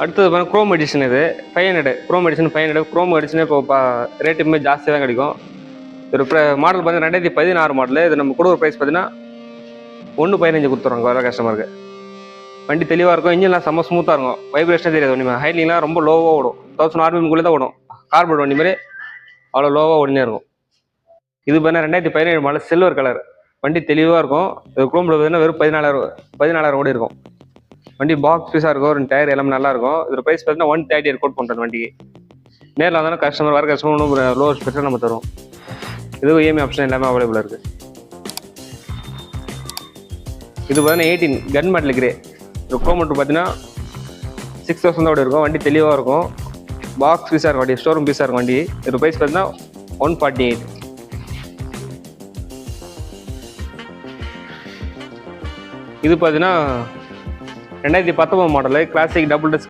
அடுத்தது பார்த்தா Chrome edition இது 500 க்ரோம் எடிஷன் 500 க்ரோம் எடிஷன் இப்போ ரேட் இன்னும் ஜாஸ்தியாக தான் கிடைக்கும். ஒரு மாடல் பார்த்தீங்கன்னா 2016 மாடல். இது நம்ம கொடுக்குற ப்ரைஸ் பார்த்தீங்கன்னா 1.15 கொடுத்துருவாங்க வர கஸ்டமருக்கு. வண்டி தெளிவாக இருக்கும், இன்ஜின்லாம் செம்ம ஸ்மூத்தாக இருக்கும், வைப்ரேஷனே தெரியாது. வண்டி ஹைட்லிங்லாம் ரொம்ப லோவாக ஓடும், 1000 RPM தான் ஓடும். கார்போர்ட் வண்டி மாதிரி அவ்வளோ லோவாக ஓடினே இருக்கும். இது பார்த்தீங்கன்னா 2017 மாடல் சில்வர் கலர். வண்டி தெளிவாக இருக்கும். இது க்ரோமில் பார்த்தீங்கன்னா வெறும் 14,000 ஓடி இருக்கும். வண்டி பாக்ஸ் பீஸாக இருக்கும், ஒரு டயர் எல்லாமே நல்லா இருக்கும். இதோட ப்ரைஸ் பார்த்தீங்கன்னா 130 கோட் பண்ணுறது வண்டிக்கு. நேரில் வந்தாலும் கஸ்டமர் வர கஸ்டமர் இன்னும் லோவர் ஸ்பெஷல் நம்ம தருவோம். இதுவும் இஎம்ஐ ஆப்ஷன் எல்லாமே அவைலபிளாக இருக்குது. இது பார்த்தீங்கன்னா 18 கன் மாடல் கிரே. இது க்ரோமோட்டர் பார்த்தீங்கன்னா 6000 தான் இருக்கும். வண்டி தெளிவாக இருக்கும், பாக்ஸ் பீஸாக இருக்கும், வண்டி ஸ்டோரூம் பீஸாக இருக்கும். வண்டி இதோட ப்ரைஸ் பார்த்தீங்கன்னா 148. இது பார்த்தீங்கன்னா 2019 மாடலு கிளாசிக் டபுள் டிஸ்க்